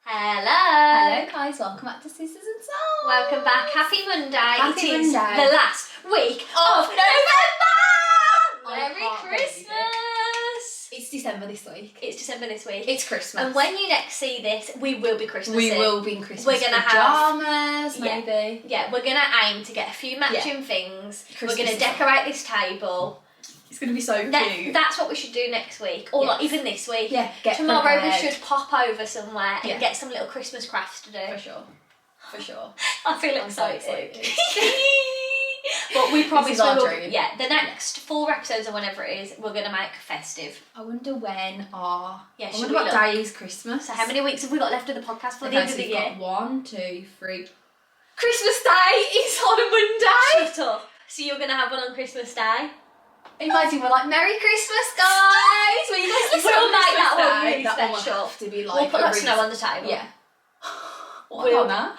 Hello. Hello guys, welcome back to Sisters and Soul. Welcome back. Happy Monday. Happy It is Monday. the last week of November. Merry Christmas. It's December this week. It's December this week. It's Christmas. And when you next see this, we will be Christmasing. We will be in Christmas We're gonna pajamas, have maybe. Yeah, we're gonna aim to get a few matching things. Christmas we're gonna decorate this table. It's gonna be so cute. That's what we should do next week, or like even this week. Yeah, get tomorrow prepared. we should pop over somewhere and get some little Christmas crafts to do. For sure. I feel I'm so excited. But we promise This is our we will. dream. Yeah, the next 4 episodes or whenever it is, we're gonna make festive. I wonder when our. Yeah, I should wonder we what look? day is Christmas. So how many weeks have we got left of the podcast for the end of the we've year? got 1, 2, 3. Christmas Day is on a Monday. Shut up. So you're gonna have one on Christmas Day? Imagine we're like, Merry Christmas, guys! When you guys listen We'll on make that Christmas one Day, really that one will special. have to be like We'll put a like really- snow on the table. Yeah. What We'll- an honour.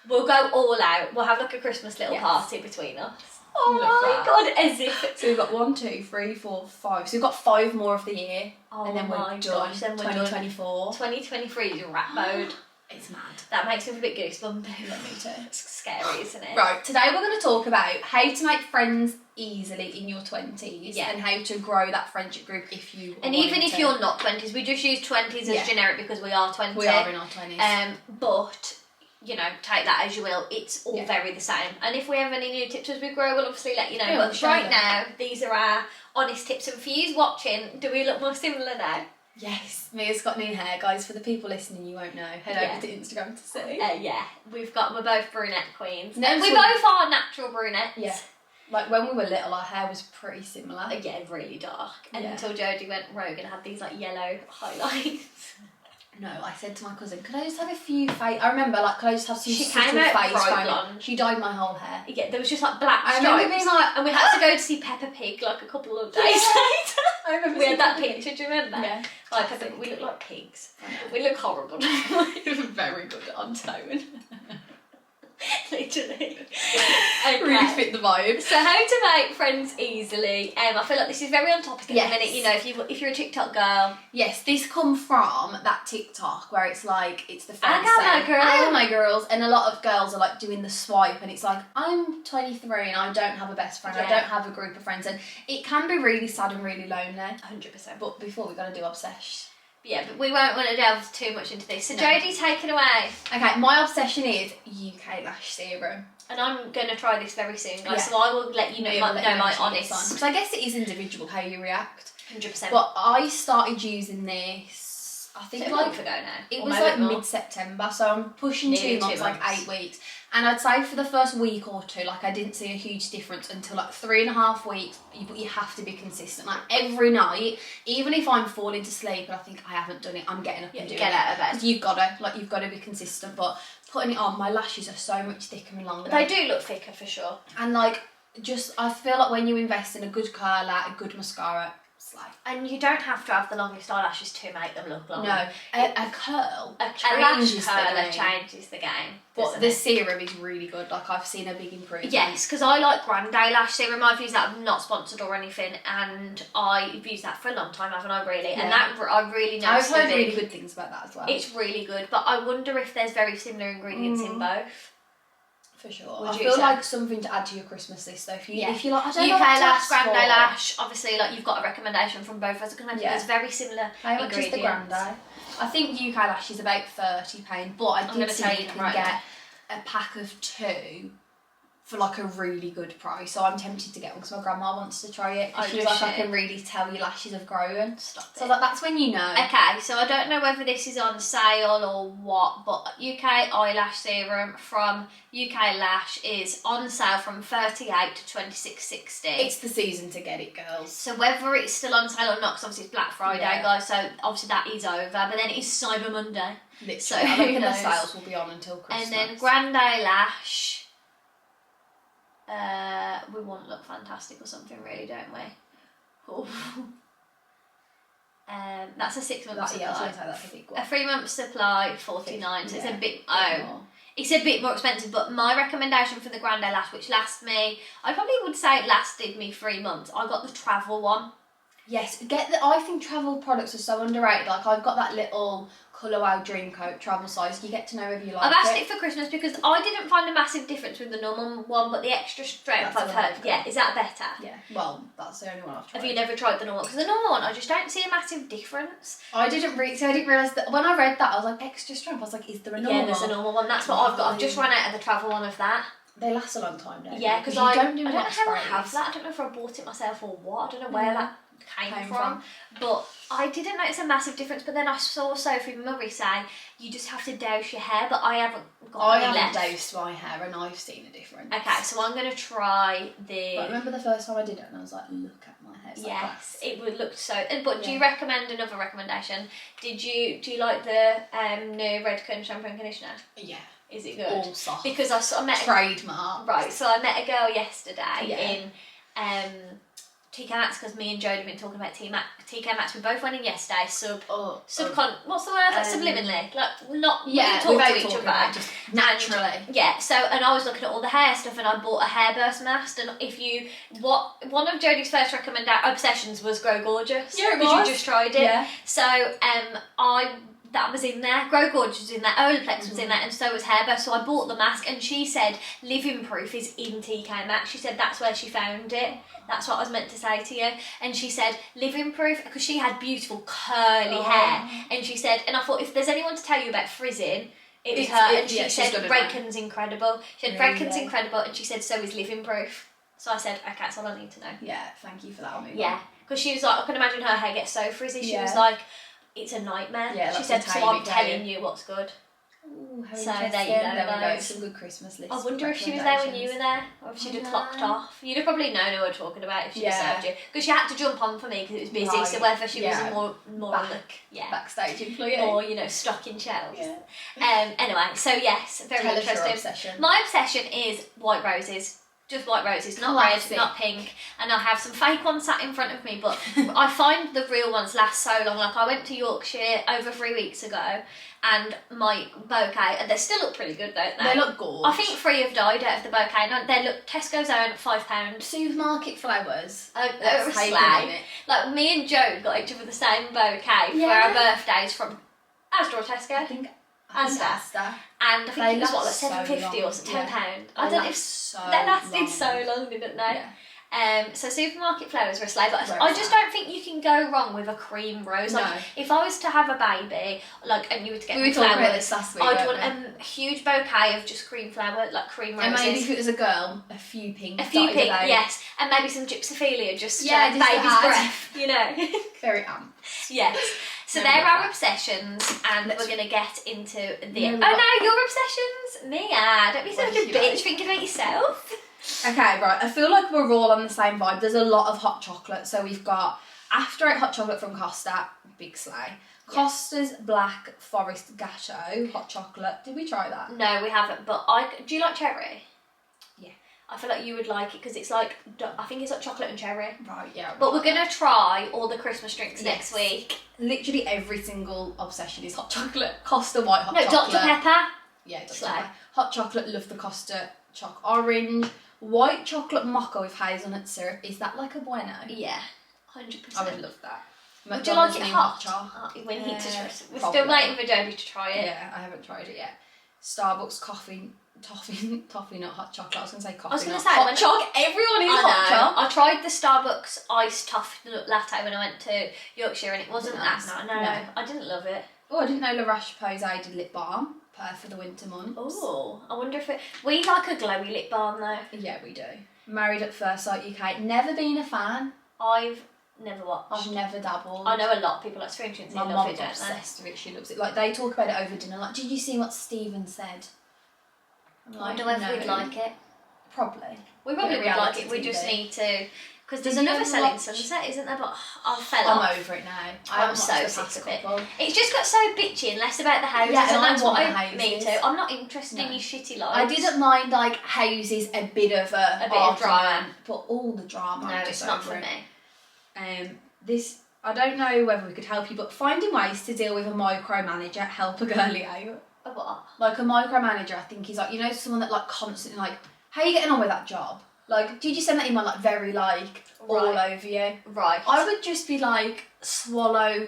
We'll go all out. We'll have like a Christmas little Yes. party between us. Oh my god, as if. So we've got 1, 2, 3, 4, 5. So we've got 5 more of the year. Oh and then we're my done. gosh, then we're done. 2024. 2023 is rap mode. It's mad. That makes me a bit goosebumpy. Yeah, me too. It's scary, isn't it? Right, today we're going to talk about how to make friends easily in your 20s and how to grow that friendship group if you And want even if to. you're not 20s, we just use 20s as generic because we are 20. We are in our 20s. But, you know, take that as you will. It's all very the same. And if we have any new tips as we grow, we'll obviously let you know. Yeah, we'll but show right you. now, these are our honest tips. And for you watching, do we look more similar now? Yes, Mia's got new hair, guys. For the people listening, you won't know. Head over to Instagram to see. Yeah, we're both brunette queens. No, we so- both are natural brunettes. Yeah. Like when we were little, our hair was pretty similar. Yeah, really dark. And Yeah. until Jodie went rogue and had these like yellow highlights. No, I said to my cousin, could I just have a few face... I remember, like, could I just have some She subtle came out face bright foam? blonde. She dyed my whole hair. Yeah, there was just like black I stripes. remember being like... And we had to go to see Peppa Pig like a couple of days later. I remember We had that seeing picture, do you remember? Yeah. Like, I think we look like pigs. I know. We look horrible. Very good on tone. Literally. Really fit the vibe. So how to make friends easily. I feel like this is very on topic at Yes. the minute. You know, if you're a TikTok girl. Yes, this come from that TikTok where it's like, it's the friends got my saying, girl. I got my girls. And a lot of girls are like doing the swipe and it's like, I'm 23 and I don't have a best friend. I Yeah. don't have a group of friends. And it can be really sad and really lonely. 100%. But before we're going to do obsessed. Yeah, but we won't want to delve too much into this. So No. Jodie, take it away. Okay, my obsession is UK Lash Serum. And I'm going to try this very soon, guys. Yeah. So I will let you know, my honest. Because I guess it is individual how you react. 100%. But I started using this, I think a like month ago now. it Or was maybe like more. mid-September, so I'm pushing Nearly 2 months, 2 like months. 8 weeks. And I'd say for the first week or two, like I didn't see a huge difference until like 3.5 weeks. But you have to be consistent. Like every night, even if I'm falling to sleep and I think I haven't done it, I'm getting up and doing get it. out of bed. 'Cause you've got to be consistent. But putting it on, my lashes are so much thicker and longer. They do look thicker for sure. And like, just I feel like when you invest in a good curler, a good mascara, it's like And you don't have to have the longest eyelashes to make them look long. no, a curl A lash changes the curler game. changes the game. But doesn't the it? serum is really good. Like I've seen a big improvement. Yes, because I like Grande Lash Serum. I've used that. I'm not sponsored or anything, and I've used that for a long time, haven't I? Really, and Yeah. that I really I've noticed. heard the really big- good things about that as well. It's really good, but I wonder if there's very similar ingredients in both. for sure. Would I you feel say? like something to add to your Christmas list though. If Yeah. you're like, I don't know UK what to Lash, ask Grande for. Lash. Obviously, like you've got a recommendation from both of us. I can imagine Yeah. there's very similar How much is the ingredients. Grande? I think UK Lash is about £30, but I gonna did see tell you you can right get a pack of 2 for like a really good price. So I'm tempted to get one because my grandma wants to try it. Oh, She was does like, I she? can really tell your lashes have grown. Stop So it. like, that's when you know. Okay, so I don't know whether this is on sale or what, but UK Eyelash Serum from UK Lash is on sale from $38 to $26.60. It's the season to get it, girls. So whether it's still on sale or not, because obviously it's Black Friday, Yeah. guys, so obviously that is over, but then it's Cyber Monday. Literally, So I who reckon the knows? sales will be on until Christmas. And then Grande Lash, we want to look fantastic or something really, don't we? Oh. That's a 6 month That, supply. yeah, I was gonna say that's a big one. A 3 month supply, $49. So it's Yeah, a bit more. it's a bit more expensive. But my recommendation for the Grande Lash, which lasts me, I probably would say it lasted me 3 months. I got the travel one. Yes, I think travel products are so underrated. Like, I've got that little Colour Wow dream coat travel size. You get to know whether you like I've asked it for Christmas because I didn't find a massive difference with the normal one, but the extra strength That's I've the one heard. I've got. Yeah, is that better? Yeah, well, that's the only one I've tried. Have you never tried the normal? Because the normal one, I just don't see a massive difference. I didn't realise that when I read that, I was like, extra strength. I was like, is there a normal Yeah, there's a one? normal one. That's what I've got. I've just run out of the travel one of that. They last a long time, don't they? Yeah, because I don't know how I sprays. have that. I don't know if I bought it myself or what. I don't know where that came from. But I didn't notice a massive difference. But then I saw Sophie Murray say you just have to douse your hair, but I haven't got any left. I haven't doused my hair and I've seen a difference. Okay, so I'm going to try the... But I remember the first time I did it and I was like, look at my hair. Yes, it would look so... But do you recommend another recommendation? Do you like the new Redken shampoo and conditioner? Yeah. Is it good? All soft. Because I met... Trademark. Right, so I met a girl yesterday in... TK Maxx, because me and Jodie have been talking about TK Maxx. We both went in yesterday, what's the word? Like subliminally. Like, not we didn't talk to each other. Just naturally. And I was looking at all the hair stuff and I bought a hair burst mask. And one of Jodie's first obsessions was Grow Gorgeous. Yeah, it was. Because you just tried it. Yeah. So, that was in there, Grow Gorgeous was in there, Olaplex was in there, and so was Hairburst. So I bought the mask, and she said Living Proof is in TK Maxx. She said that's where she found it. That's what I was meant to say to you. And she said Living Proof, because she had beautiful curly hair, and she said, and I thought if there's anyone to tell you about frizzing, it was her. And she said Redken's incredible. She said Redken's incredible, and she said so is Living Proof. So I said, okay, that's all I need to know. Yeah, thank you for that. Yeah, because she was like, I can imagine her hair gets so frizzy. She was like, it's a nightmare. Yeah, she said, so I'm telling you what's good. Ooh, how So interesting. there you go, There we go. guys. Some good Christmas lists. I wonder if she was there when you were there, or if she'd have clocked off. You'd have probably known who we were talking about if she'd served you. Because she had to jump on for me because it was busy, so whether she was more on the... Backstage employee. Or, stocking shelves. Yeah. Anyway, so yes, very Tell us interesting. your obsession. My obsession is white roses. Just white roses, not red, not pink. And I have some fake ones sat in front of me, but I find the real ones last so long. Like, I went to Yorkshire over 3 weeks ago, and my bouquet, and they still look pretty good, don't they? They look gorgeous. I think 3 have died out of the bouquet. No, they look Tesco's own at £5. Supermarket flowers. That's slay. Like, me and Joe got each other the same bouquet for our birthdays from Asda or Tesco. I think Asda. And I think it was like £7.50 or £10. I don't know if they lasted so long, didn't they? Yeah. So supermarket flowers are a slave. I just don't think you can go wrong with a cream rose. Like, if I was to have a baby, and you were to get me flowers, about this last week, I'd want a huge bouquet of just cream flower, like cream roses. And maybe if it was a girl, a few pink. Yes, and maybe some gypsophilia, just just baby's breath, Very amp. Yes. So they're our obsessions, and we're going to get into the... your obsessions? Mia, don't be such a bitch thinking about yourself. Okay, right. I feel like we're all on the same vibe. There's a lot of hot chocolate. So we've got After Eight hot chocolate from Costa, big slay. Costa's Black Forest Gâteau hot chocolate. Did we try that? No, we haven't. But do you like cherry? Yeah. I feel like you would like it because it's I think it's like chocolate and cherry. Right, yeah. But we're going to try all the Christmas drinks next week. Literally every single obsession is hot chocolate. Costa white hot chocolate. No, Dr. Pepper. Yeah, Dr. Pepper. Hot chocolate, love the Costa orange. White chocolate mocha with hazelnut syrup. Is that like a bueno? Yeah, 100%. I would love that. Would you like it hot? When heat to We're still waiting for Dobie to try it. Yeah, I haven't tried it yet. Starbucks toffee nut hot chocolate. I was going to say coffee. I was going to say hot chocolate. Everyone is hot chocolate. I tried the Starbucks iced toffee nut latte when I went to Yorkshire, and it wasn't that. No, I didn't love it. Oh, I didn't know La Roche-Posay did lip balm. For the winter months. Oh, I wonder if we like a glowy lip balm though. Yeah, we do. Married at First Sight UK. Never been a fan. I've never watched. I've never dabbled. I know a lot of people like Strange Things. My mom's obsessed with it. She loves it. Like, they talk about it over dinner. Like, did you see what Stephen said? I wonder whether we'd like it. Probably. We probably would like it. We just need to. Because there's another Selling Sunset, isn't there? But I'm over it now. I'm so sick of it. It's just got so bitchy and less about the houses. Yeah, and that's what me too. I'm not interested in your shitty lives. I didn't mind houses a bit of drama, but all the drama. No, it's not for me. I don't know whether we could help you, but finding ways to deal with a micromanager help a girlie out. A what? Like a micromanager, I think is someone that constantly how are you getting on with that job? Like, did you send that email like very like all Right. over you? Right. I would just be like, swallow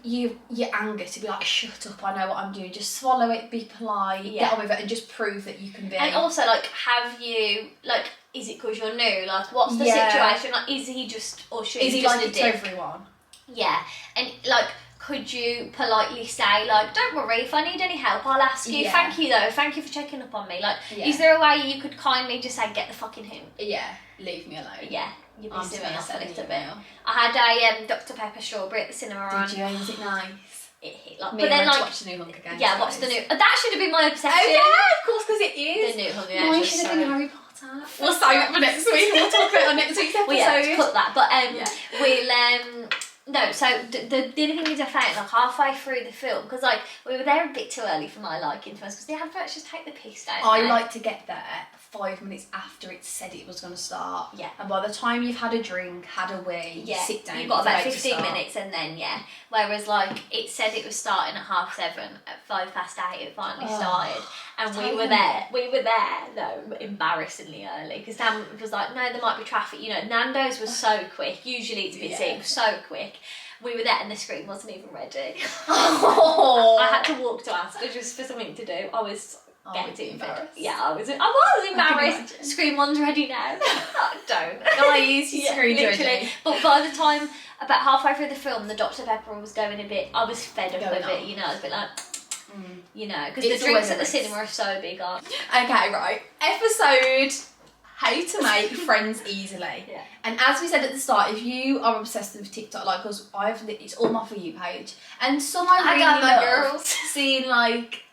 your anger to be like, shut up, I know what I'm doing. Just swallow it, be polite, Yeah. get on with it, and just prove that you can be. And also, like, have you, like, is it because you're new? Like, what's the Yeah. situation? Like, is he just, or she is he just like a it to dick? everyone? Yeah. And, like, could you politely say, like, don't worry, if I need any help, I'll ask you. Yeah. Thank you, though. Thank you for checking up on me. Like, Yeah. is there a way you could kindly just say, get the fucking hint? Yeah, leave me alone. Yeah. You're I'm pissing gonna me off a send little an bit. email. I had a Dr. Pepper strawberry at the cinema on. Did you? Was it nice? It hit, like, Me but and then, went to like, watch the new Hunger Games. yeah, what's the new? That should have been my obsession. Oh yeah, of course, because it is. The new Hunger Mine Games. should was have been so- Harry Potter. We'll save it for next week. We'll talk about it on next week's episode. Well, yeah, cut that. But Yeah. we'll no. So the only thing is, I found like halfway through the film because like we were there a bit too early for my liking to us because the adverts just take the piss out. I like to get there 5 minutes after it said it was going to start. Yeah. And by the time you've had a drink, had a wee, Yeah, sit down, you've got it's about to 15 start. minutes and then yeah. Whereas like it said it was starting at 7:30, at 8:05 it finally started, and we were there. No, embarrassingly early because Dan was like, no, there might be traffic. You know, Nando's was so quick. Usually it's busy. Yeah. It was so quick. We were there and the screen wasn't even ready. Oh. I had to walk to Asda just for something to do. I was I would be getting embarrassed. Yeah, I was embarrassed. imagine. Screen one's ready now. Don't. Guys, Yeah, screen's literally. ready. But by the time, about halfway through the film, the Dr. Pepper was going a bit, I was fed up Going of it, on. you know, I was a bit like, you know, because It's the drinks always a at the risk. cinema are so big on. Okay, right. Episode how to make friends easily. Yeah. And as we said at the start, if you are obsessed with TikTok, like us, it's all my For You page. And some I really got my love girls. seeing like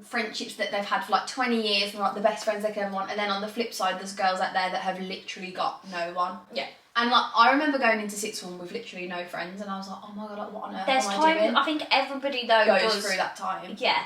friendships that they've had for like 20 years and like the best friends they could ever want. And then on the flip side, there's girls out there that have literally got no one. Yeah. And like I remember going into sixth form with literally no friends, and I was like, oh my god, like what on earth There's am I doing? times, I think everybody though Goes does. through that time. Yeah.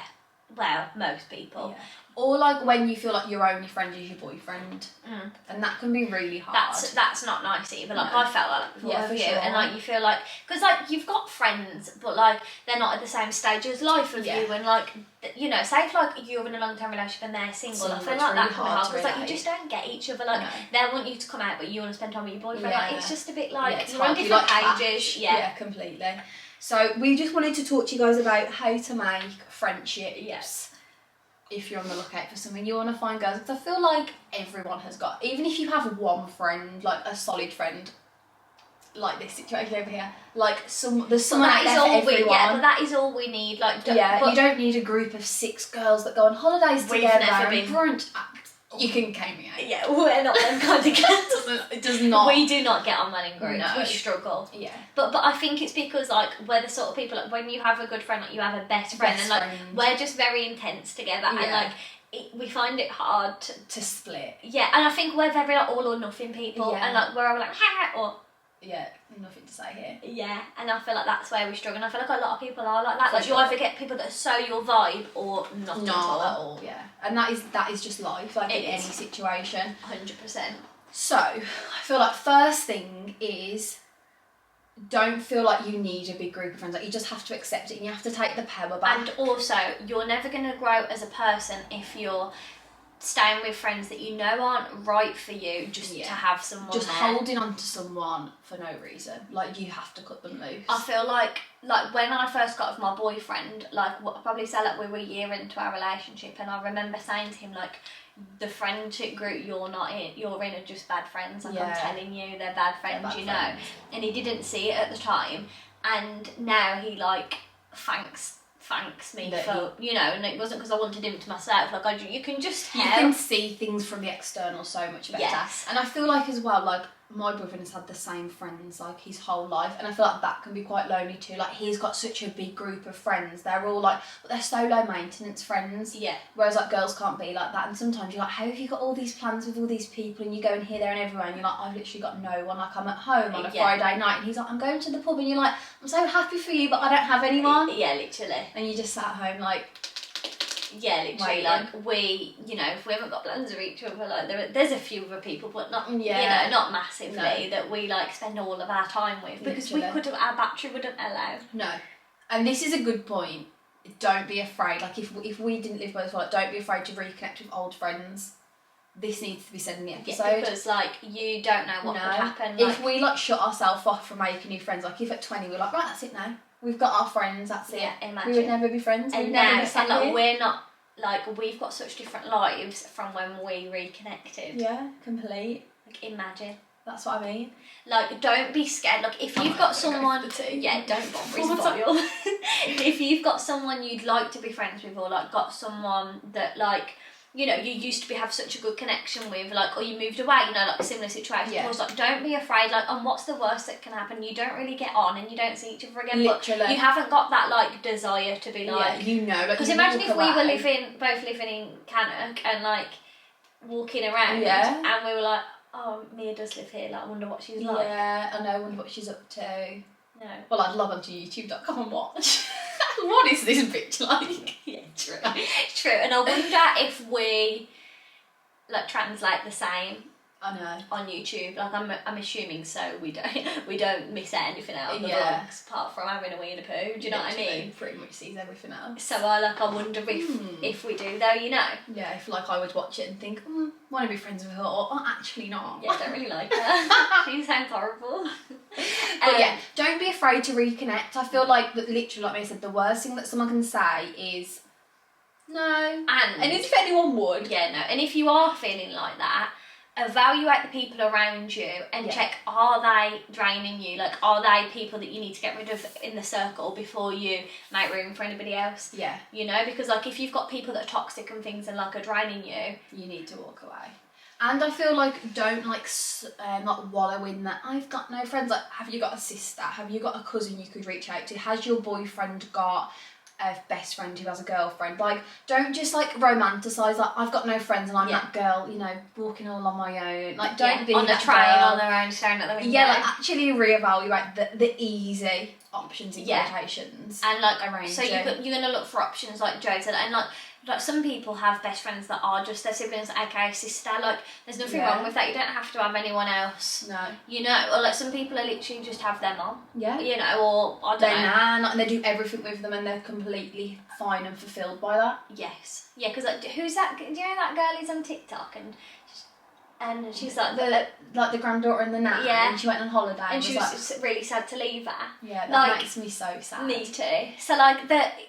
Well, most people. Yeah. Or like when you feel like your only friend is your boyfriend, Mm. and that can be really hard. That's not nice either. Like No. I felt like that before Yeah, with for you, sure. and like you feel like because like you've got friends, but like they're not at the same stage as life of Yeah. you, and like you know, say if like you're in a long term relationship and they're single, I Single, feel it's like really that can be hard hard to because like you relate. just don't get each other. Like No. they want you to come out, but you want to spend time with your boyfriend. Like Yeah. it's just a bit like yeah, it's you're on hard. You different like pages. clash. Yeah. completely. So we just wanted to talk to you guys about how to make friendships. Yes. If you're on the lookout for something, you want to find girls. Because I feel like everyone has got, even if you have one friend, like a solid friend, like this situation over here, like there's someone out That is there for all we everyone. yeah, but that is all we need. Like Yeah, but you don't need a group of 6 girls that go on holidays We've together never and been- brunch. You can count me out. yeah, we're not them kind of girls. It does not. We do not get on well in groups. No. We struggle. Yeah. But I think it's because like we're the sort of people like when you have a good friend, like you have a best friend, Best and like friend. we're just very intense together, and Yeah. like we find it hard to. To split. Yeah, and I think we're very like all or nothing people, Yeah. and like we're all like ha or Yeah, nothing to say here. yeah, and I feel like that's where we struggle. And I feel like a lot of people are like that. For Like sure. you either get people that are so your vibe or not at Not all. at all, yeah. And that is just life, like It in any is. situation. 100%. So, I feel like first thing is don't feel like you need a big group of friends. Like you just have to accept it and you have to take the power back. And also, you're never going to grow as a person if you're staying with friends that you know aren't right for you just Yeah. to have someone just there. holding on to someone for no reason. Like you have to cut them loose. I feel like when I first got with my boyfriend, like what I probably say like we were a year into our relationship, and I remember saying to him like, the friendship group you're in are just bad friends. Like I'm Yeah. telling you, they're bad friends. bad you know, friends. and he didn't see it at the time, and now he like thanks me That for you know, and it wasn't because I wanted him to myself. Like you can just You tell. can see things from the external so much better. Yes. And I feel like as well, like my boyfriend has had the same friends like his whole life, and I feel like that can be quite lonely too. Like he's got such a big group of friends. They're all like, but they're so low maintenance friends. Yeah. Whereas like girls can't be like that. And sometimes you're like, how have you got all these plans with all these people? And you go in here, there, and everywhere, and you're like, I've literally got no one. Like I'm at home on a Yeah. Friday night, and he's like, I'm going to the pub, and you're like, I'm so happy for you, but I don't have anyone. Yeah, literally. And you just sat at home like, Yeah, literally. Waiting. Like we, you know, if we haven't got plans with each other, like there's a few other people, but not, Yeah. you know, not massively No. that we like spend all of our time with because we Literally. couldn't. Our battery wouldn't allow. no. And this is a good point. Don't be afraid. Like if we didn't live by this, like don't be afraid to reconnect with old friends. this needs to be said in the episode. Yeah, because like you don't know what could happen. If we like shut ourselves off from making new friends, like if at 20 we're like, right, that's it now. We've got our friends, that's it. Yeah, imagine. We would never be friends. And now, and like, we're not, like, we've got such different lives from when we reconnected. Yeah, complete. Like, imagine. That's what I mean. Like, don't be scared. Like, if you've got someone... Yeah, don't bother, it's vile. If you've got someone you'd like to be friends with, or, like, got someone that, like, you know, you used to have such a good connection with, like, or you moved away, you know, like, a similar situation. Yeah. Like, don't be afraid, like, and what's the worst that can happen? You don't really get on and you don't see each other again. Literally. But you haven't got that, like, desire to be, like... Yeah, you know. Like, because imagine if we were both living in Cannock and, like, walking around and we were like, oh, Mia does live here, like, I wonder what she's like. Yeah, I know, I wonder what she's up to. No. Well, I'd log on to youtube.com and watch. What is this bitch like? Yeah, true. True. And I wonder if we, like, translate the same I know. on YouTube. Like, I'm assuming so. We don't miss out anything out of the Yeah. vlogs apart from having a wee and a poo. Do you know what I mean? Pretty much sees everything else. So I wonder if we do though. You know. Yeah, if like I would watch it and think, want to be friends with her, or actually not. Yeah, I don't really like her. She sounds horrible. But yeah, don't be afraid to reconnect. I feel like that literally, like I said, the worst thing that someone can say is no. And if anyone would, yeah, no. And if you are feeling like that, evaluate the people around you and check, are they draining you? Like, are they people that you need to get rid of in the circle before you make room for anybody else? Yeah. You know, because like if you've got people that are toxic and things and like are draining you, you need to walk away. And I feel like don't like wallow in that I've got no friends. Like, have you got a sister? Have you got a cousin you could reach out to? Has your boyfriend got a best friend who has a girlfriend? Like, don't just like romanticise like I've got no friends and I'm that girl, you know, walking all on my own. Like, don't be on the that train girl. on their own, staring at the window. Yeah, like actually reevaluate the easy options in quotations and like around so you. you're gonna look for options like Joe said, and like some people have best friends that are just their siblings, aka sister. Like, there's nothing wrong with that. You don't have to have anyone else. No. You know, or like some people are literally just have their mom. Yeah. You know, or I don't They're know. and they do everything with them and they're completely fine and fulfilled by that. Yes. Yeah, because like, who's that? Do you know that girl who's on TikTok and she's like the granddaughter and the nan. Yeah. And she went on holiday. And she was really sad to leave her. Yeah, that like, makes me so sad. Me too. So like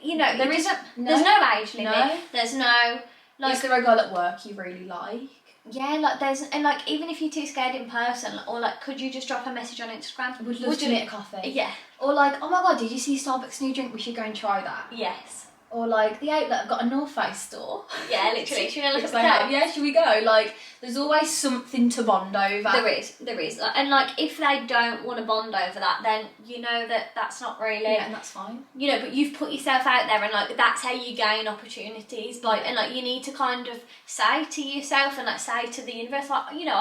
you know, there's no age limit. No. There's no like. Is there a girl at work you really like? Yeah, like and like even if you're too scared in person, or like could you just drop a message on Instagram? Would love to meet a coffee. Yeah. Or like, oh my god, did you see Starbucks new drink? We should go and try that. Yes. Or like the outlet have got a North Face store. Yeah, literally. Should we look at the yeah, should we go? Like, there's always something to bond over. There is. And like, if they don't want to bond over that, then you know that's not really. Yeah, and that's fine. You know, but you've put yourself out there, and like that's how you gain opportunities. Like, and like you need to kind of say to yourself and like say to the universe, like, you know,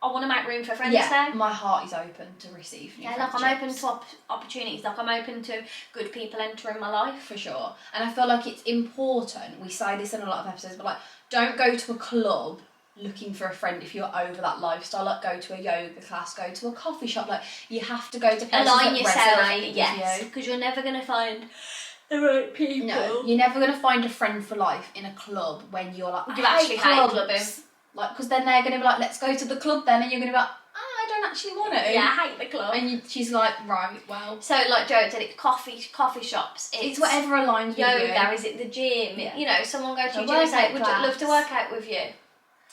I want to make room for friends there. My heart is open to receive new like I'm open to opportunities. Like I'm open to good people entering my life. For sure. And I feel like it's important, we say this in a lot of episodes, but like, don't go to a club looking for a friend if you're over that lifestyle. Like, go to a yoga class, go to a coffee shop. Like, you have to go to places align that yourself, resonate with you. because you're never going to find the right people. No, you're never going to find a friend for life in a club when you're like, you actually hate clubbing. Like, because then they're going to be like, let's go to the club then, and you're going to be like, I don't actually want to. Yeah, I hate the club. And she's like, right, well. So, like Joe said, it's coffee shops. It's whatever aligns with you. Yoga, is it the gym? Yeah. You know, someone goes to your gym and say, would you love to work out with you?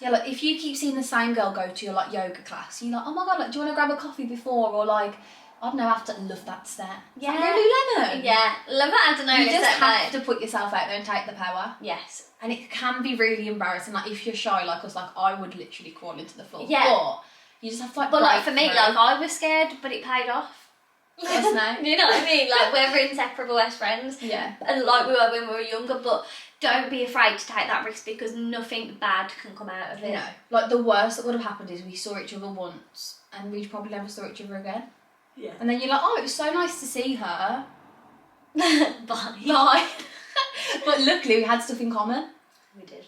Yeah, like, if you keep seeing the same girl go to your, like, yoga class, you're like, oh my god, like, do you want to grab a coffee before? Or, like, I don't know, after love that stare. Yeah. Lululemon. Yeah, love that. I don't know. You just have to put yourself out there and take the power. Yes. And it can be really embarrassing. Like, if you're shy like us, like, I would literally crawl into the floor. Yeah. But you just have to, like, but like for me, like I was scared, but it paid off. Yes, no. You know what I mean? Like, we're inseparable best friends. Yeah. And like we were when we were younger, but don't be afraid to take that risk because nothing bad can come out of it. No. Like, the worst that would have happened is we saw each other once and we probably never saw each other again. Yeah. And then you're like, oh, it was so nice to see her. Bye. Bye. But luckily we had stuff in common. We did.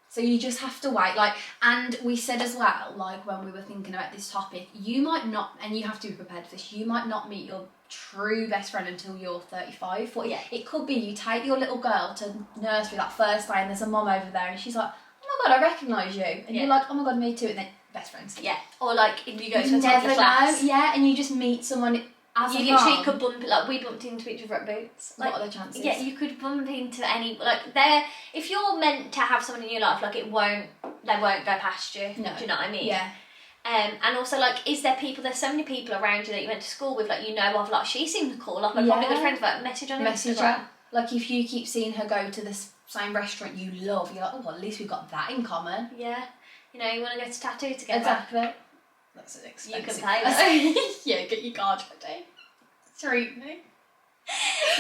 So you just have to wait. Like, and we said as well, like when we were thinking about this topic, you might not, and you have to be prepared for this, you might not meet your true best friend until you're 35, 40. Yeah. It could be you take your little girl to nursery that first day and there's a mum over there and she's like, oh oh my god, I recognise you. And Yeah. you're like, oh my god, me too. And then best friends. Yeah. Or like if you go to You a never toddler know. class. Yeah, and you just meet someone as You a literally mum. could bump, like we bumped into each other at Boots. Like, What are the chances? yeah, you could bump into any, like they're, if you're meant to have someone in your life, like they won't go past you. No. Do you know what I mean? Yeah. And also like, there's so many people around you that you went to school with, like you know of, like she seems cool, like I'm probably good friends, but message on Message Instagram. her. Like if you keep seeing her go to the same restaurant you love, you're like, oh, well, at least we've got that in common. Yeah. You know, you want to go to tattoo together. Exactly. That's an You expensive. can pay though. Yeah, get your card ready. Treat me.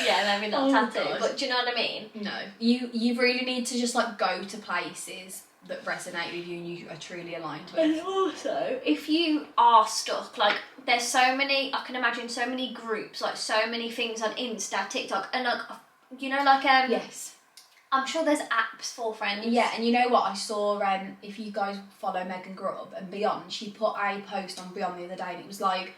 Yeah, maybe not Oh, tattoo, God. but do you know what I mean? No, you really need to just like go to places that resonate with you and you are truly aligned with. And also, if you are stuck, like there's so many, I can imagine so many groups, like so many things on Insta, TikTok, and like, you know, like Yes. I'm sure there's apps for friends. Yeah, and you know what? I saw, if you guys follow Megan Grubb and Beyond, she put a post on Beyond the other day and it was like,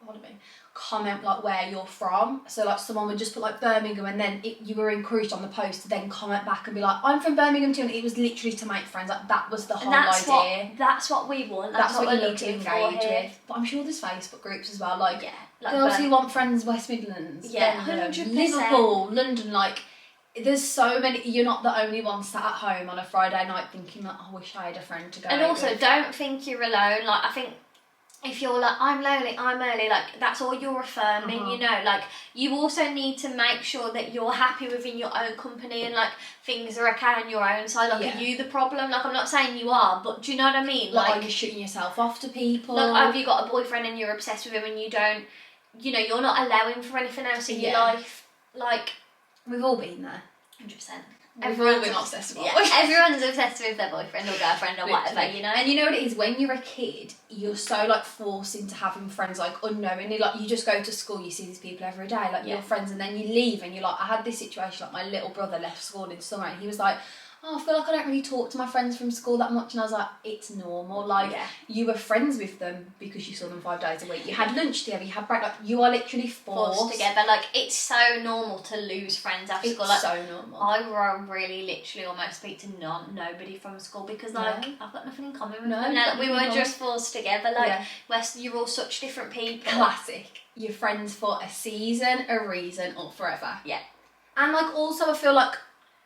what do I mean? Comment like where you're from. So like someone would just put like Birmingham and then you were encouraged on the post to then comment back and be like, I'm from Birmingham too. And it was literally to make friends. Like that was the whole And idea. that's what we want. That's what we're you need to looking for engage here. with. But I'm sure there's Facebook groups as well. Like, Yeah, like girls who want friends West Midlands. Yeah, Birmingham, 100%. Liverpool, London, like there's so many. You're not the only one sat at home on a Friday night thinking like, I wish I had a friend to go And out also, with. don't think you're alone. Like I think if you're like, I'm lonely, I'm early, like that's all you're affirming, you know, like you also need to make sure that you're happy within your own company and like things are okay on your own side. Like, Yeah. are you the problem? Like, I'm not saying you are, but do you know what I mean? Like, are you shooting yourself off to people? like, have you got a boyfriend and you're obsessed with him and you don't, you know, you're not allowing for anything else in your Yeah. life? Like, We've all been there. 100%. We've all been obsessed with Yeah, it. everyone's obsessed with their boyfriend or girlfriend or whatever, Literally. you know? And you know what it is? When you're a kid, you're so like forced into having friends like unknowingly. Like you just go to school, you see these people every day, like Yeah. your friends, and then you leave and you're like, I had this situation, like my little brother left school in summer and he was like, oh, I feel like I don't really talk to my friends from school that much. And I was like, it's normal. Like, Yeah. you were friends with them because you saw them 5 days a week. You had lunch together, you had break. Like, you are literally Forced together. Like, it's so normal to lose friends after It's school. Like, so normal. I really literally almost speak to nobody from school because, like, No. I've got nothing in common with No, them. Now, like, we were nothing in just forced together. Like, Yeah. you're all such different people. Classic. You're friends for a season, a reason, or forever. Yeah. And, like, also, I feel like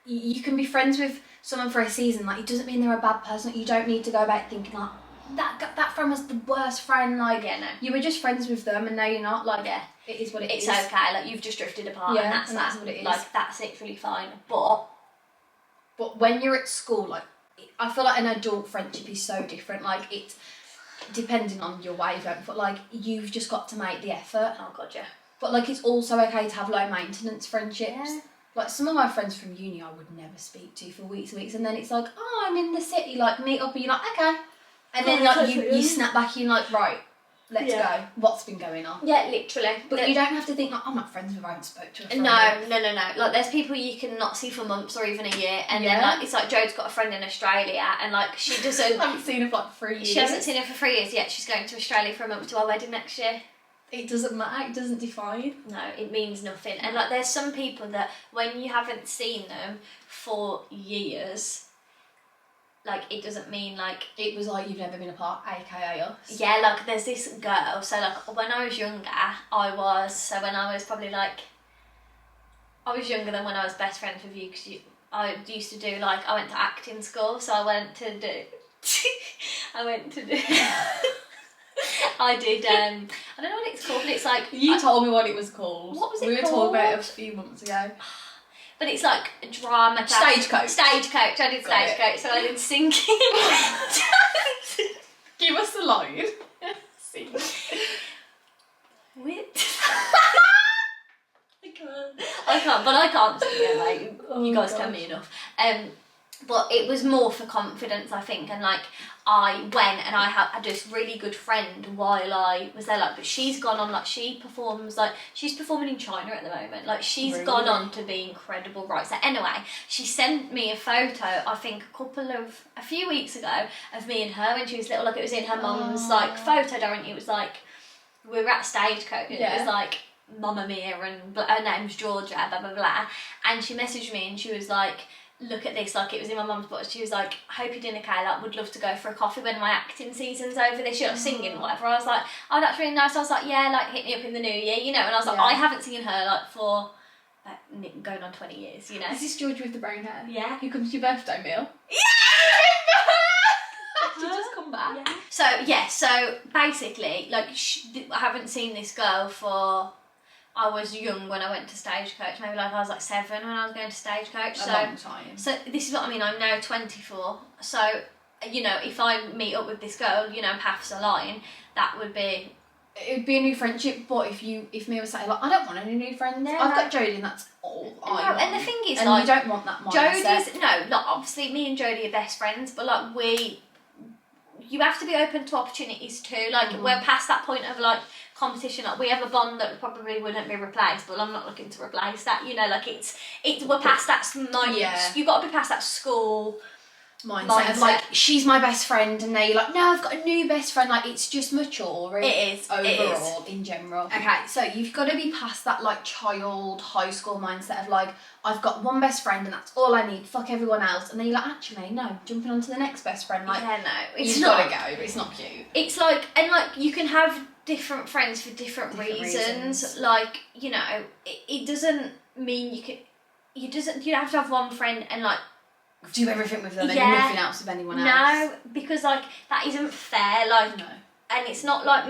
you can be friends with someone for a season. Like, it doesn't mean they're a bad person. You don't need to go back thinking, like, that friend was the worst friend. Like, Yeah, no. you were just friends with them and now you're not. Like, Yeah. it is what it It's is. okay. Like, you've just drifted apart Yeah, and that's and that. that's what it is. Like, that's literally fine. But, But when you're at school, like, I feel like an adult friendship is so different. Like, it's depending on your wavelength, but like, you've just got to make the effort. oh, God, yeah. But like, it's also okay to have low maintenance friendships. Yeah. Like, some of my friends from uni I would never speak to for weeks and weeks, and then it's like, oh, I'm in the city, like, meet up, and you're like, okay. And then like you snap back and you're like, right, let's Yeah. go. What's been going on? Yeah, literally. But you don't have to think like, I'm not friends with her, I haven't spoke to her. for a No, month. no. Like, there's people you can not see for months or even a year, and then Yeah. like it's like Jode's got a friend in Australia, and like she doesn't. I haven't seen her for like 3 years. She hasn't seen her for 3 years yet. She's going to Australia for a month to our wedding next year. It doesn't matter. It doesn't define. No, it means nothing. And like, there's some people that when you haven't seen them for years, like it doesn't mean like. It was like you've never been apart, aka us. Yeah, like there's this girl. So like when I was younger, when I was probably like. I was younger than when I was best friends with you because I used to do like I went to acting school, so I went to do. I did. I don't know what it's called, but it's like You told me what it was called. What was it We were talking about it a called? few months ago. But it's like a drama class. Stagecoach. Stagecoach. I did Got it. Stagecoach, so I did singing. Give us the line. Sing. I can't, but I can't sing it, like, Oh, you guys tell gosh. me enough. But it was more for confidence, I think, and like, I went and I had this really good friend while I was there, like, but she's gone on, like, she performs, like, she's performing in China at the moment, like, she's Really? gone on to be incredible, right? So anyway, she sent me a photo, I think a few weeks ago, of me and her when she was little, like, it was in her mum's, like, photo diary, and it was like, we were at Stagecoach, and it was like, Mamma Mia, and her name's Georgia, blah, blah, blah, and she messaged me, and she was like, look at this like it was in my mum's book. She was like, I hope you're doing okay, like would love to go for a coffee when my acting season's over this year, like singing or whatever. I was like, oh, that's really nice. I was like, yeah, like hit me up in the new year, you know. And I was like, I haven't seen her like for going on 20 years, you know. Is this George with the brown hair? Yeah. Who comes to your birthday meal? Yeah! She just come back. Yeah. So basically, like I haven't seen this girl for. I was young when I went to Stagecoach. Maybe like I was like 7 when I was going to Stagecoach. A long time. So this is what I mean. I'm now 24. So you know, if I meet up with this girl, you know, paths align, that would be. It would be a new friendship, but if me was saying like, I don't want any new friends. No, I've got Jodie, and that's all I want. And the thing is, and like, you don't want that mindset. Jodie's like obviously me and Jodie are best friends, but like you have to be open to opportunities too. Like we're past that point of like competition. Like we have a bond that probably wouldn't be replaced, but I'm not looking to replace that. You know, like it's we're past that moment. Yeah. You got to be past that school mindset. Of like she's my best friend, and now you're like, no, I've got a new best friend. Like it's just maturing. It is overall in general. Okay, so you've got to be past that like child high school mindset of like, I've got one best friend and that's all I need. Fuck everyone else, and then you're like, actually, no, jumping on to the next best friend. Like, yeah, no, it's you've not. Gotta go. It's not cute. It's like, and like you can have different friends for different reasons. Like, you know, it doesn't mean you don't have to have one friend and like do everything with them and nothing else with anyone else. No, because like that isn't fair. Like, no. And it's not like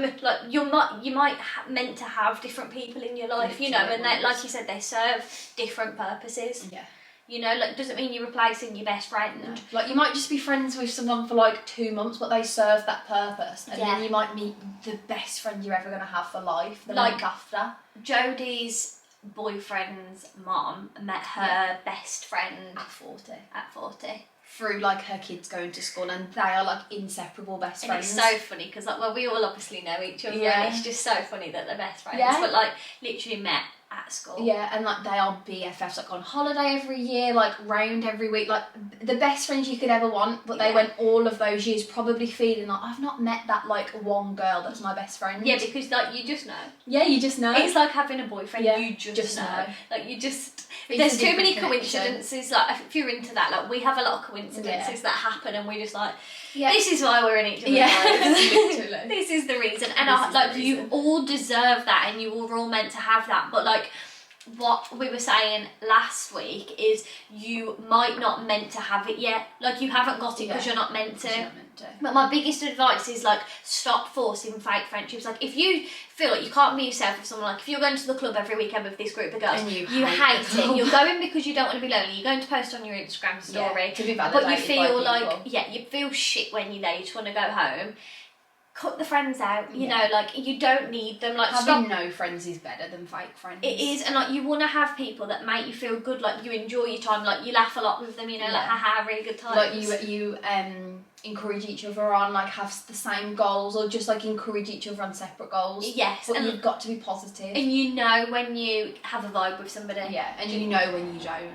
you might meant to have different people in your life, you know, and they, like you said, they serve different purposes. Yeah. You know, like doesn't mean you're replacing your best friend. No. Like you might just be friends with someone for like 2 months, but they serve that purpose, and then you might meet the best friend you're ever gonna have for life. The month after. Jodie's boyfriend's mom met her best friend at 40. Through like her kids going to school, and they are like inseparable best friends. And it's so funny because like, well, we all obviously know each other, and it's just so funny that they're best friends. Yeah. But like literally met at school. Yeah, and like they are BFFs, like on holiday every year, like round every week, like the best friends you could ever want. But they went all of those years probably feeling like, I've not met that like one girl that's my best friend. Yeah, because like you just know. Yeah, you just know. It's like having a boyfriend. Yeah, you just know. Like you just. There's too many coincidences. Like if you're into that, like we have a lot of coincidences that happen, and we're just like, this is why we're in each other's lives. Literally. This is the reason, and you all deserve that, and you are all meant to have that. But like what we were saying last week is you might not meant to have it yet. Like you haven't got it because you're not meant to. But my biggest advice is like stop forcing fake friendships. Like if you feel like you can't be yourself with someone, like if you're going to the club every weekend with this group of girls and you hate it, you're going because you don't want to be lonely, you're going to post on your Instagram story, to be validated, but you feel by like you feel shit when you're there, you just want to go home. Cut the friends out, you know, like you don't need them. Like having no friends is better than fake friends. It is, and like you want to have people that make you feel good, like you enjoy your time, like you laugh a lot with them, you know, like haha, really good times. Like you encourage each other on, like have the same goals, or just like encourage each other on separate goals. Yes, but you've got to be positive. And you know when you have a vibe with somebody. Yeah, and you know when you don't.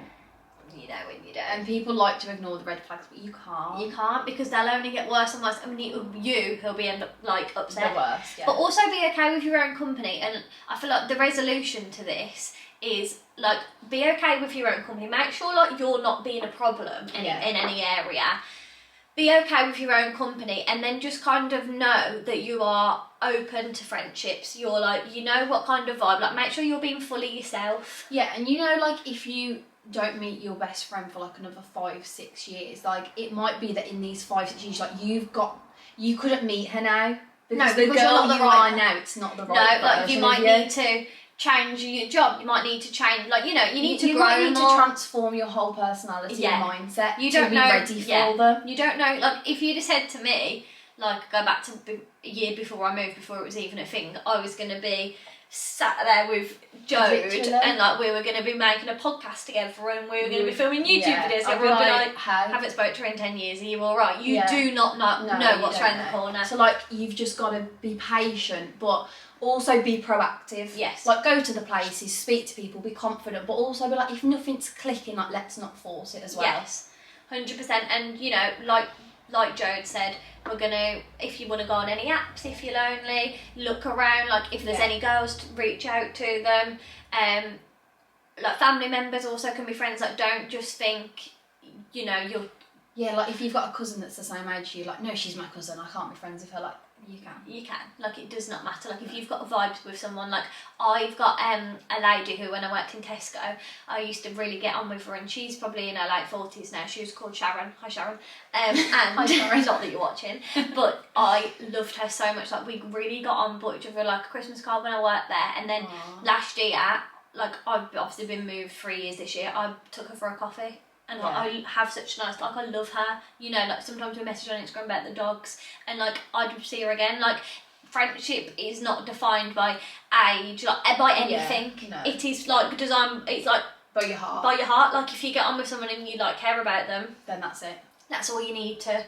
You know when you don't. And people like to ignore the red flags, but you can't. You can't, because they'll only get worse and worse. I mean, you'll be end up like upset. The worst, yeah. But also be okay with your own company. And I feel like the resolution to this is like be okay with your own company. Make sure like you're not being a problem in any area. Be okay with your own company, and then just kind of know that you are open to friendships. You're like, you know what kind of vibe. Like make sure you're being fully yourself. Yeah, and you know, like if you don't meet your best friend for like another 5-6 years, like it might be that in these 5-6 years, like you couldn't meet her now because the girl you're not you are now, it's not the right No, like you might need to change your job. You might need to change, like you know, you need to grow might need more. To transform your whole personality and mindset. You don't to be know, ready for them. You don't know, like if you'd have said to me, like go back to a year before I moved, before it was even a thing, I was going to be sat there with Jode and like we were going to be making a podcast together and we were going to be filming YouTube videos, and we'd be like, haven't spoke to her in 10 years, are you alright? You do not know what's around the corner. So like you've just got to be patient, but also be proactive. Yes. Like go to the places, speak to people, be confident, but also be like, if nothing's clicking, like let's not force it as well. Yes, 100%. And you know, like Jode said, we're gonna, if you want to go on any apps, if you're lonely, look around, like if there's any girls, to reach out to them. Like family members also can be friends. Like don't just think you know, you're Yeah, like if you've got a cousin that's the same age as you, like, no, she's my cousin, I can't be friends with her, like, you can. You can. Like, it does not matter. Like, if you've got vibes with someone, like, I've got a lady who, when I worked in Tesco, I used to really get on with her, and she's probably in her late 40s now. She was called Sharon. Hi, Sharon. And Hi, Sharon. not that you're watching, but I loved her so much. Like, we really got on, bought each other, like, a Christmas card when I worked there. And then last year, like, I've obviously been moved 3 years this year, I took her for a coffee. And like, I have such nice, like, I love her, you know, like, sometimes we message on Instagram about the dogs, and like, I'd see her again. Like, friendship is not defined by age, like, by anything. No. It is like it's like By your heart. by your heart. Like, if you get on with someone and you like care about them, Then that's it. that's all you need to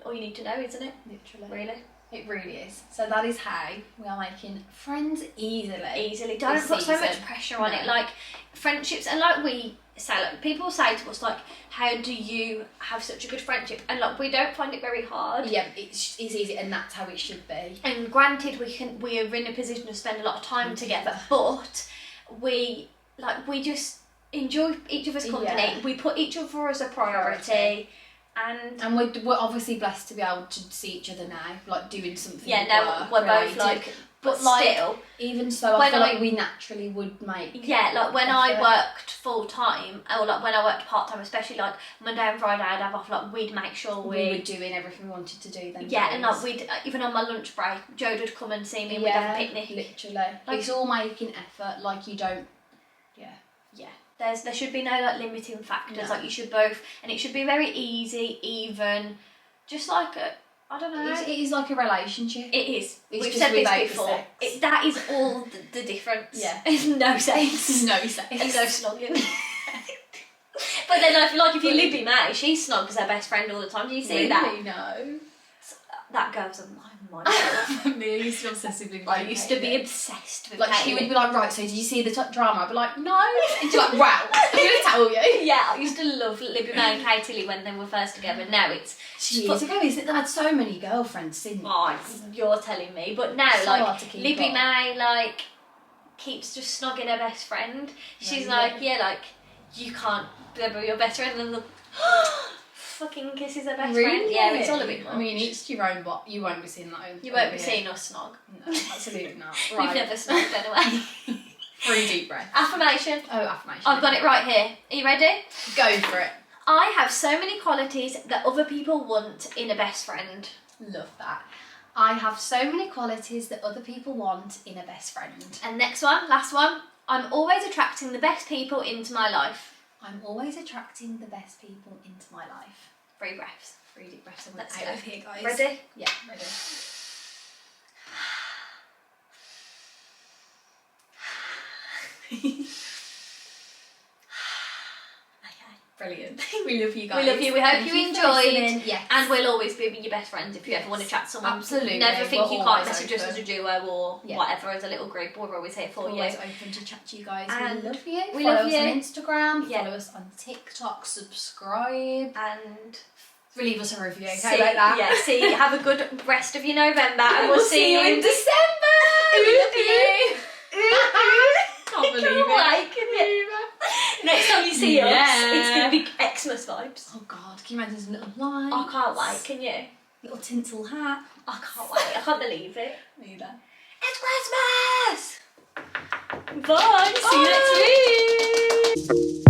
know, isn't it? Literally. Really. It really is. So that is how we are making friends easily. Don't this put so much season. pressure on No. it. Like, friendships, and like we say, like, people say to us, like, how do you have such a good friendship? And like, we don't find it very hard. Yeah, it's easy, and that's how it should be. And granted, we are in a position to spend a lot of time together, but we just enjoy each other's company. Yeah. We put each other as a priority. And we're obviously blessed to be able to see each other now, like doing something. yeah, now we're both like, but like, still, even so, I when feel like we naturally would make. yeah, like when I effort. worked full time, or like when I worked part time, especially like Monday and Friday, I'd have off. Like, we'd make sure we were doing everything we wanted to do then. yeah, and like we'd even on my lunch break, Joe would come and see me. and we'd have a picnic. Literally, Like, it's all making effort. Like, you don't. Yeah, there should be no like limiting factors. No. Like, you should both, and it should be very easy, even, just like I don't know. It is like a relationship. It is. It's We've just said this without the before. sex. That is all the difference. Yeah. No sex. No sex. And no snogging. But then I feel like if you Libby May, she snogs her best friend all the time. Do you see that? Really? No. That girl's on my mind. Me, I used to obsessively. I used to be obsessed with Like, she Katie. would be like, right, so did you see the drama? I'd be like, no. And she's like, wow, I'm going to tell you. Yeah, I used to love Libby May and Katie Lee when they were first together. Now it's Years ago, isn't it? They had so many girlfriends since. oh, you're telling me. But now, So like, hard to keep Libby up. May, like, keeps just snogging her best friend. She's Really? like, yeah, like, you can't be your best friend, and the fucking kisses her best friend. Yeah, it's all a bit much. I mean, it's your own, but you won't be seeing that. You won't be seeing us snog. No, absolutely not. We've Right. never snogged anyway. 3 deep breaths. Affirmation. Oh, affirmation. I've got it right here. Are you ready? Go for it. I have so many qualities that other people want in a best friend. Love that. I have so many qualities that other people want in a best friend. And next one, last one. I'm always attracting the best people into my life. I'm always attracting the best people into my life. 3 breaths. 3 deep breaths. And Let's we're go. out of here, guys. Ready? Yeah, ready. Brilliant. We love you guys. We love you. We hope Thank you for enjoyed. listening. Yes. And we'll always be your best friends if you ever want to chat to someone. Absolutely. Never think We're you can't always message us open. as a duo or Yeah. whatever, as a little group. We're always here for We're you. always open to chat to you guys. And we love you. we follow love us you. on Instagram. Yeah. Follow us on TikTok. Subscribe. And Leave us a review. Okay, see, like that. yeah, see, have a good rest of your November, and we'll see you in December. We love you. Can't believe it. Wait, can you? Next time you see us, Yeah. it's going to be Xmas vibes. Oh God, can you imagine this little light? I can't wait, can you? Little tinsel hat. I can't wait, I can't believe it. Neither. It's Christmas! Bye! See you next week!